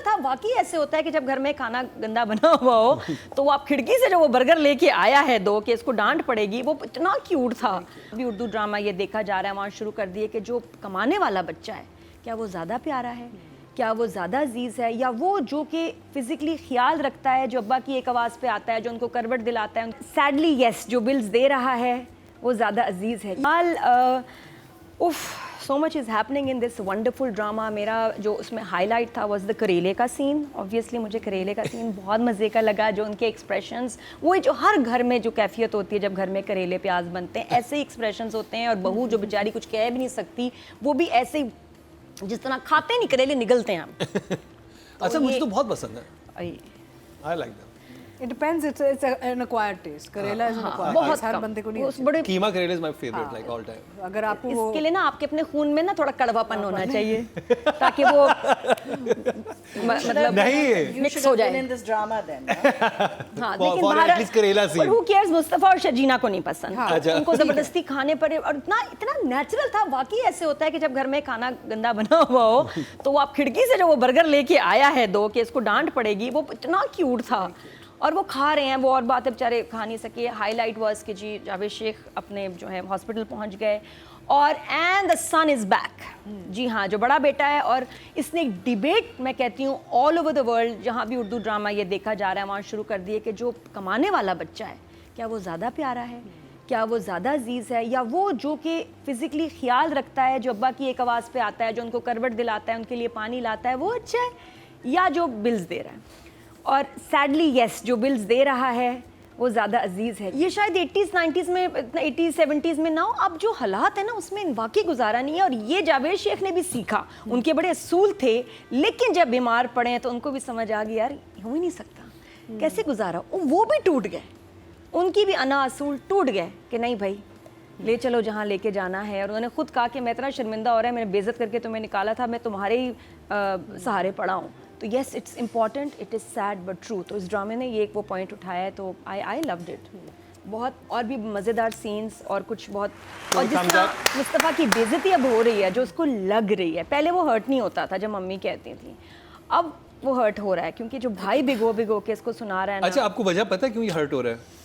था। वाकई ऐसे होता है कि जब घर में खाना गंदा बना हुआ हो तो वो आप खिड़की से जो वो बर्गर लेके आया है दो कि इसको डांट पड़ेगी, वो इतना क्यूट था। अभी उर्दू ड्रामा ये देखा जा रहा है, वहाँ शुरू कर दिए कि जो कमाने वाला बच्चा है क्या वो ज़्यादा प्यारा है, क्या वो ज़्यादा अजीज़ है, या वो जो कि फ़िज़िकली ख्याल रखता है, जो अब्बा की एक आवाज़ पे आता है, जो उनको करवट दिलाता है। सैडली येस, जो बिल्स दे रहा है वो ज़्यादा अजीज़ है। So much is happening in this wonderful drama. मेरा जो उसमें हाईलाइट था वाज द करेले का सीन। ऑब्वियसली मुझे करेले का सीन बहुत मज़े का लगा, जो उनके एक्सप्रेशंस, वो जो हर घर में जो कैफियत होती है जब घर में करेले प्याज बनते हैं, ऐसे ही एक्सप्रेशंस होते हैं। और बहू जो बेचारी कुछ कह भी नहीं सकती, वो भी ऐसे ही जिस तरह खाते नहीं करेले निगलते हैं हम। अच्छा, मुझे तो बहुत पसंद है। I like that. It depends. It's an acquired taste. करेला is an acquired बहुत taste. हर बंदे को नहीं उस बड़े कीमा करेले is my favourite like all time. अगर आपको वो इसके लिए ना आपके अपने खून में ना थोड़ा कड़वापन होना चाहिए ताकि वो मतलब नहीं मिक्स हो जाए। in this drama then. हाँ, For- लेकिन for at least करेला पर scene. who cares, मुस्तफा और शजीना को नहीं पसंद। अच्छा। उनको जबरदस्ती खाने पर, और इतना नेचुरल था। वाकई ऐसे होता है कि जब घर में खाना गंदा बना हुआ हो तो वो आप खिड़की से जो वो बर्गर लेके आया है दो कि इसको डांट पड़ेगी, वो इतना क्यूट था। और वो खा रहे हैं, वो और बात है, बेचारे खा नहीं सके। हाईलाइट वाज कि जी जावेद शेख अपने जो है हॉस्पिटल पहुंच गए और and the son is back. जी हाँ, जो बड़ा बेटा है। और इसने एक डिबेट, मैं कहती हूँ ऑल ओवर द वर्ल्ड, जहाँ भी उर्दू ड्रामा ये देखा जा रहा है, वहाँ शुरू कर दिए कि जो कमाने वाला बच्चा है क्या वो ज़्यादा प्यारा है, क्या वो ज़्यादा अजीज़ है, या वो जो कि फ़िज़िकली ख्याल रखता है, जो अब्बा की एक आवाज़ पे आता है, जो उनको करवट दिलाता है, उनके लिए पानी लाता है, वो अच्छा है, या जो बिल्स दे रहा है। और सैडली येस, जो बिल्स दे रहा है वो ज़्यादा अजीज़ है। ये शायद 80s 90s में, 80s 70s में ना हो। अब जो हालात है ना उसमें वाकई गुजारा नहीं है। और ये जावेद शेख ने भी सीखा, उनके बड़े असूल थे, लेकिन जब बीमार पड़े तो उनको भी समझ आ गई यार हो ही नहीं सकता, कैसे गुजारा। वो भी टूट गए, उनकी भी अना असूल टूट गए कि नहीं भाई ले चलो जहाँ लेके जाना है। और उन्होंने खुद कहा कि मैं इतना शर्मिंदा हो रहा है, मैंने बेइज्जत करके तुम्हें निकाला था, मैं तुम्हारे ही सहारे पड़ा हूँ। तो yes, it's important, it is sad but true. तो इस ड्रामे ने ये एक वो पॉइंट उठाया है, तो आई लव्ड इट बहुत। और भी मज़ेदार सीन्स और कुछ बहुत, और जिस तरह मुस्तफ़ा की बेइज्जती अब हो रही है, जो उसको लग रही है। पहले वो हर्ट नहीं होता था जब मम्मी कहती थी, अब वो हर्ट हो रहा है क्योंकि जो भाई भिगो के इसको सुना रहा है ना। अच्छा, आपको वजह पता है क्यों ये हर्ट हो रहा है?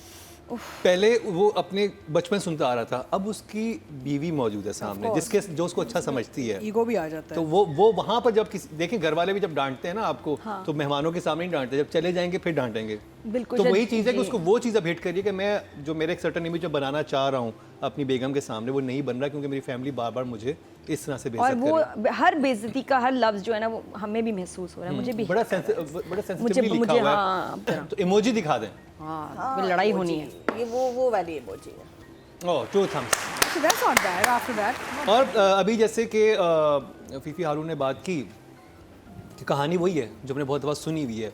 पहले वो अपने बचपन सुनता आ रहा था, अब उसकी बीवी मौजूद है सामने जिसके जो उसको अच्छा समझती है, ईगो भी आ जाता है। तो वो वहाँ पर जब किसी देखें, घर वाले भी जब डांटते हैं ना आपको, तो मेहमानों के सामने नहीं डांटते, जब चले जाएंगे फिर डांटेंगे। बिल्कुल। तो वही चीज़ है कि उसको वो चीज़ अब हिट करिए कि मैं जो मेरे एक सर्टन इमेज जो बनाना चाह रहा हूँ अपनी बेगम के सामने, वो नहीं बन रहा क्योंकि मेरी फैमिली बार बार मुझे इस तरह से और बेइज्जत वो हर बेइज्जती का हर लफ्ज़ जो है ना वो हमें भी महसूस हो रहा है। मुझे भी बड़ा सेंसिटिवली लिखा मुझे हुआ हाँ है। तो इमोजी दिखा दें। हाँ, लड़ाई होनी है। ये वो वाली इमोजी है। Oh, two thumbs. So that's not bad after that. और अभी जैसे कि फीफी हारून ने बात की कि कहानी वही है जो हमने बहुत दफ़ा सुनी हुई है,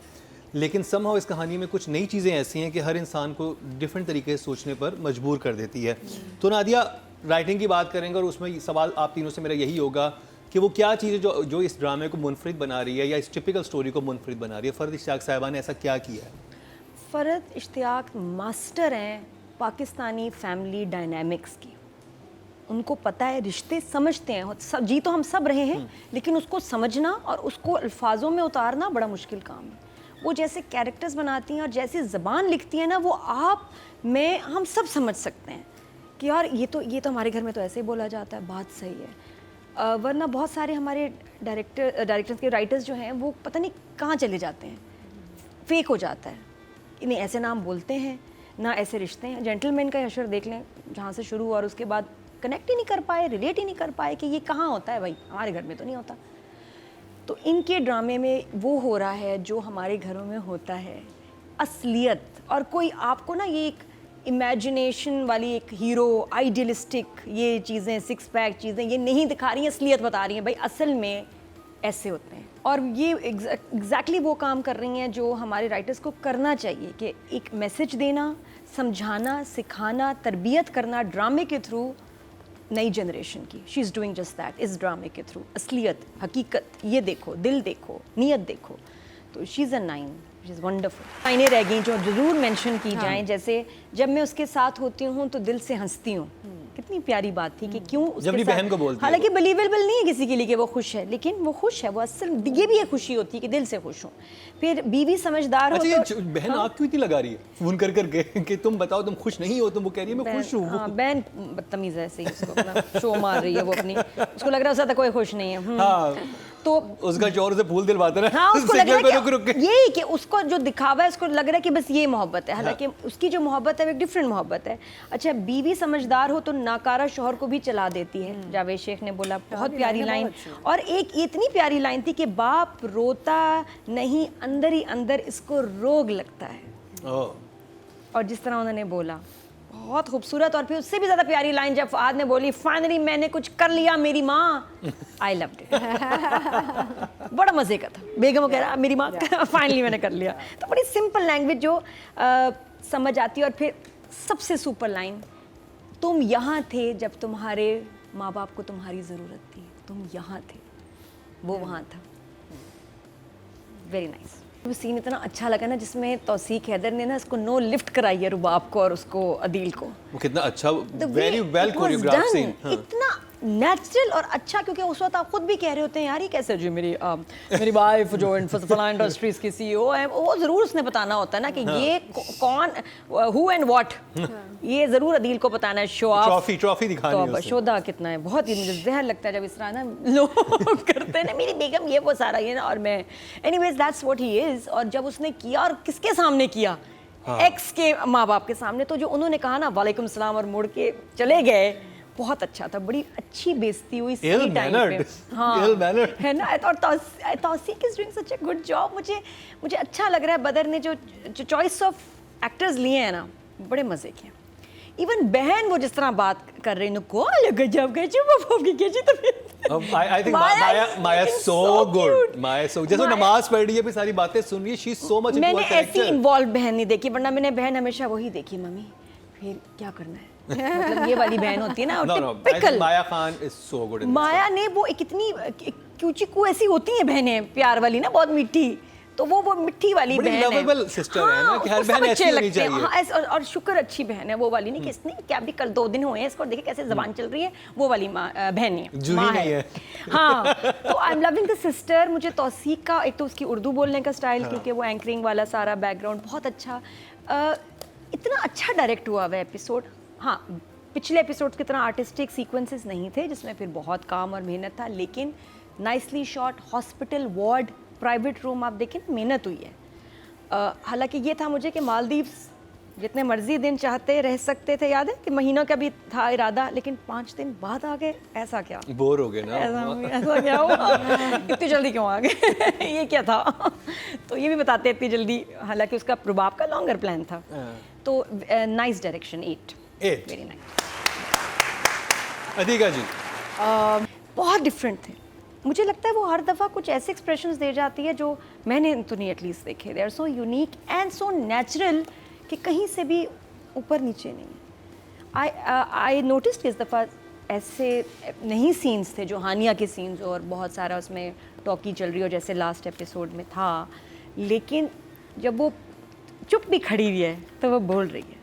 लेकिन समहाउ इस कहानी में कुछ नई चीज़ें ऐसी हैं कि हर इंसान को डिफरेंट तरीके से सोचने पर मजबूर कर देती है। तो नादिया, राइटिंग की बात करेंगे और उसमें सवाल आप तीनों से मेरा यही होगा कि वो क्या चीज़ है जो इस ड्रामे को मुनफरिद बना रही है या इस टिपिकल स्टोरी को मुनफरिद बना रही है? फ़रद इश्तियाक साहिबा ने ऐसा क्या किया है? फ़रद इश्तियाक मास्टर हैं पाकिस्तानी फैमिली डायनामिक्स की। उनको पता है, रिश्ते समझते हैं। जी तो हम सब रहे हैं, लेकिन उसको समझना और उसको अल्फाजों में उतारना बड़ा मुश्किल काम है। वो जैसे कैरेक्टर्स बनाती हैं और जैसी ज़बान लिखती हैं ना, वो आप मैं हम सब समझ सकते हैं कि यार ये तो हमारे घर में तो ऐसे ही बोला जाता है, बात सही है। वरना बहुत सारे हमारे डायरेक्टर्स के राइटर्स जो हैं वो पता नहीं कहाँ चले जाते हैं, फेक हो जाता है कि नहीं ऐसे नाम बोलते हैं ना ऐसे रिश्ते हैं। जेंटलमैन का हशर देख लें, जहाँ से शुरू हुआ और उसके बाद कनेक्ट ही नहीं कर पाए, रिलेट ही नहीं कर पाए कि ये कहाँ होता है भाई, हमारे घर में तो नहीं होता। तो इनके ड्रामे में वो हो रहा है जो हमारे घरों में होता है, असलियत। और कोई आपको ना ये एक इमेजिनेशन वाली एक हीरो आइडियलिस्टिक ये चीज़ें, सिक्स पैक चीज़ें ये नहीं दिखा रही हैं, असलियत बता रही हैं भाई असल में ऐसे होते हैं। और ये एग्जैक्टली वो काम कर रही हैं जो हमारे राइटर्स को करना चाहिए कि एक मैसेज देना, समझाना, सिखाना, तरबियत करना ड्रामे के थ्रू नई जनरेशन की। She is doing just that इस ड्रामे के थ्रू। असलियत, हकीकत, ये देखो, दिल देखो, नीयत देखो। तो she is a 9, she is wonderful. लाइनें रह गई जो ज़रूर मेंशन की जाएं, जैसे जब मैं उसके साथ होती हूँ तो दिल से हंसती हूँ। कितनी प्यारी बात थी कि क्यों उसके अपनी साथ- बहन को बोलती है हालांकि वो। बिलीवेबल नहीं है किसी के लिए कि वो खुश है, लेकिन वो खुश है, वो असल ये भी एक खुशी होती है कि दिल से खुश हूँ। फिर बीवी समझदार हो अच्छा ये तो बहन आग क्यों इतनी लगा रही है फोन कर करके कि तुम बताओ तुम खुश नहीं हो, तुम वो कह रही है मैं खुश हूँ। हाँ, बहन बदतमीज है, ऐसे ही उसको अपना शो मार रही है वो अपनी, उसको लग रहा है उसका कोई खुश नहीं है। हाँ तो उसका जोर से फूल दिलवाता है हाँ, उसको लग सिग्नल पे रहा रुक रुक है के। कि यही कि उसको जो दिखावा है उसको लग रहा है कि बस ये मोहब्बत है, हालांकि उसकी जो मोहब्बत है वो एक डिफरेंट मोहब्बत है। अच्छा, बीवी समझदार हो तो नाकारा शौहर को भी चला देती है, जावेद शेख ने बोला, बहुत प्यारी लाइन। और एक इतनी प्यारी लाइन थी कि बाप रोता नहीं, अंदर ही अंदर इसको रोग लगता है। ओह, और जिस तरह उन्होंने बोला बहुत खूबसूरत। और फिर उससे भी ज्यादा प्यारी लाइन जब फआद ने बोली, फाइनली मैंने कुछ कर लिया मेरी माँ, आई लव्ड इट। बड़ा मजे का था। बेगम कह रहा मेरी माँ फाइनली मैंने कर लिया। तो बड़ी सिंपल लैंग्वेज जो समझ आती है। और फिर सबसे सुपर लाइन, तुम यहाँ थे जब तुम्हारे माँ बाप को तुम्हारी ज़रूरत थी, तुम यहाँ थे, वो वहाँ था। Very nice. वो सीन इतना अच्छा लगा ना जिसमें तौसीक हैदर ने ना इसको नो लिफ्ट कराई है रुबाब को और उसको अदील को। वो कितना अच्छा, The very way well it was choreograph done, scene. इतना नेचुरल और अच्छा, क्योंकि उस वक्त आप खुद भी कह रहे होते हैं यार ये कैसे जी मेरी वाइफ जो फला इंडस्ट्रीज की सीईओ है, वो जरूर उसने बताना होता है ना कि ये कौन, हु एंड व्हाट, ये जरूर अदील को बताना है। शो ऑफ ट्रॉफी दिखानी है तो उसे। शोधा कितना है, बहुत ही मुझे जहर लगता है जब इस तरह ना लोग करते हैं ना, मेरी बेगम ये वो सारा ये ना, और मैं anyways that's what he is. और जब उसने किया, और किसके सामने किया, एक्स के माँ बाप के सामने, तो जो उन्होंने कहा ना वालेकुम सलाम और मुड़ के चले गए, बहुत अच्छा था। बड़ी अच्छी बेइज्जती हुई सही टाइम Ill-mannered. पे। हाँ Ill-mannered. है ना। और Tauseeq is doing such a good job. मुझे अच्छा लग रहा है बदर ने जो चॉइस ऑफ एक्टर्स लिए हैं ना, बड़े मजे के। इवन बहन वो जिस तरह बात कर रही, कॉल गजब गजब की कैसी तबीयत। I think Maya so good, माया सो, जैसे नमाज पढ़ रही है, फिर सारी बातें सुन रही है, she is so much into मैंने हर ऐसी कैरेक्टर। इन्वॉल्व बहन नहीं देखी, वरना मैंने बहन हमेशा वही देखी, मम्मी फिर क्या करना है, मतलब ये वाली बहन होती है ना, no no, typical. Maya Khan is so good in Maya ने वो एक इतनी क्यूचिकू ऐसी होती हैं बहनें, प्यार वाली ना, बहुत मीठी, तो वो मिट्टी वाली बड़ी बहन है। lovable sister है ना, कि हर उसको बहन सब ऐसी अच्छे होनी लगते हैं। चाहिए। हाँ, और शुक्र अच्छी बहन है वो वाली, नहीं कि इसने क्या भी कल 2 दिन हुए हैं इसको, देखे कैसे जबान चल रही है, वो वाली बहन है, जूही माँ नहीं है। हाँ, तो I am loving the sister. मुझे तौसीक का एक तो उसकी उर्दू बोलने का स्टाइल, क्योंकि वो एंकरिंग वाला सारा बैकग्राउंड बहुत अच्छा, इतना अच्छा डायरेक्ट हुआ हुआ एपिसोड। हाँ, पिछले एपिसोड की तरह आर्टिस्टिक सीक्वेंसेस नहीं थे जिसमें फिर बहुत काम और मेहनत था, लेकिन nicely shot, hospital ward, private room, आप देखें मेहनत हुई है। हालांकि ये था मुझे कि मालदीव्स जितने मर्जी दिन चाहते रह सकते थे, याद है कि महीनों का भी था इरादा, लेकिन 5 दिन बाद आ गए, ऐसा क्या, बोर हो गए ना। ऐसा क्या हुआ, इतनी जल्दी क्यों आ गए ये क्या था। तो ये भी बताते इतनी जल्दी, हालांकि उसका रुबाब का लॉन्गर प्लान था। तो nice direction, 8 very nice. Atika ji बहुत डिफरेंट थे। मुझे लगता है वो हर दफ़ा कुछ ऐसे एक्सप्रेशंस दे जाती है जो मैंने तो नहीं एटलीस्ट देखे। They are so unique and so natural कि कहीं से भी ऊपर नीचे नहीं। आई नोटिस्ड इस दफ़ा ऐसे नहीं सीन्स थे जो हानिया के सीन्स, और बहुत सारा उसमें टॉकी चल रही हो जैसे लास्ट एपिसोड में था, लेकिन जब वो चुप भी खड़ी हुई है तो वो बोल रही है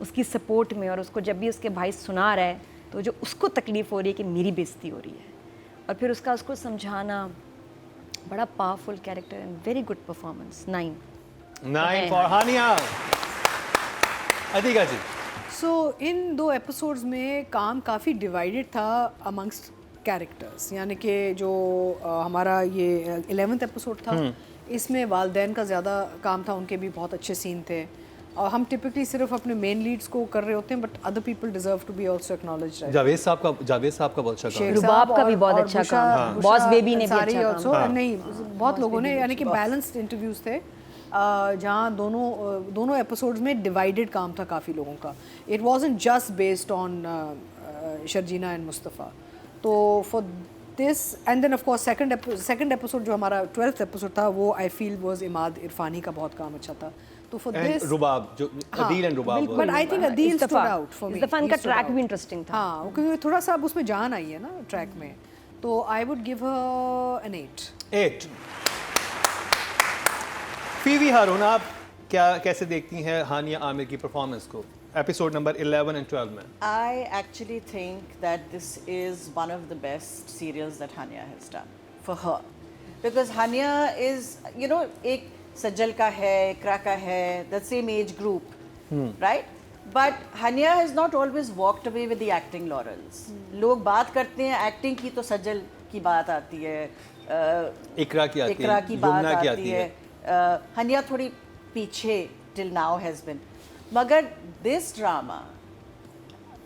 उसकी सपोर्ट में, और उसको जब भी उसके भाई सुना रहा है तो जो उसको तकलीफ़ हो रही है कि मेरी बेइज्जती हो रही है, और फिर उसको समझाना, बड़ा powerful character and very good performance. 9 for Hania. Atiqa ji so in 2 episodes में काम काफ़ी डिवाइडेड था अमंगस्ट कैरेक्टर्स, यानी कि जो हमारा ये 11th एपिसोड था, इसमें वालदैन का ज़्यादा काम था, उनके भी बहुत अच्छे सीन थे। और हम टिपिकली सिर्फ अपने मेन लीड्स को कर रहे होते हैं, but other people deserve to be also acknowledged. Javed साहब का बहुत अच्छा काम है। रुबाब का भी बहुत अच्छा काम है। बॉस बेबी ने भी अच्छा काम किया। नहीं, बहुत लोगों ने, यानी कि बैलेंस्ड इंटरव्यूज थे जहाँ दोनों एपिसोड्स में डिवाइडेड काम था काफ़ी लोगों का। It wasn't just based on Sharjeena and Mustafa. तो for this and then of course second episode जो हमारा 12th एपिसोड था, वो I feel was Imad Irfani का बहुत काम अच्छा था। तो फॉर दिस रुबाब जो Adeel and Rubab, but I think Adeel stood out for me. इस दफ़ा इनका ट्रैक भी इंटरेस्टिंग था। हाँ, क्योंकि थोड़ा सा अब उसमें जान आई है ना ट्रैक में, तो I would give her an 8। Fifi Haroon, आप कैसे देखती हैं हानिया आमिर की परफॉर्मेंस को एपिसोड नंबर 11 and 12 में? I actually think that this is one of the best serials that Hania has done for her, because Hania is, you know, एक सज्जल का है, इकरा का है, the same age group, right? But Hania has not always walked away with the acting laurels. लोग बात करते हैं acting की तो सज्जल की बात आती है, इकरा की आती है, इकरा की बात यमुना की आती है, हनिया थोड़ी पीछे till now has been. मगर this drama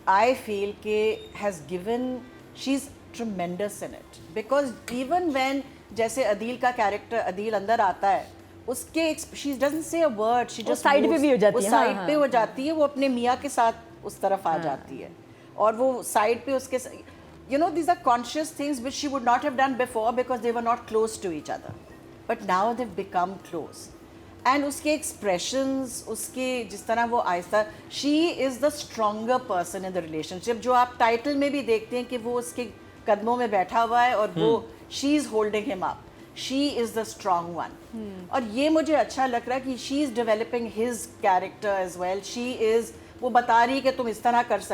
I feel ke has given, she's tremendous in it, because even when जैसे अदील का कैरेक्टर अदील अंदर आता है, उसके she doesn't say a word, she just side पे भी हो जाती वो है, साइड हाँ, पे हो जाती है, वो अपने मियाँ के साथ उस तरफ आ जाती है, और वो साइड पे उसके, you know, these are conscious things which she would not have done before because they were not close to each other, but now they've become close. And उसके एक्सप्रेशंस, उसके जिस तरह वो आहिस्ता, she is the stronger person in the relationship, जो आप title में भी देखते हैं कि वो उसके कदमों में बैठा हुआ है और वो she is holding him up, she is the strong one. और ये मुझे अच्छा लग रहा है कि she is developing his character as well. She is, वो बता रही है कि तुम इस तरह कर सकते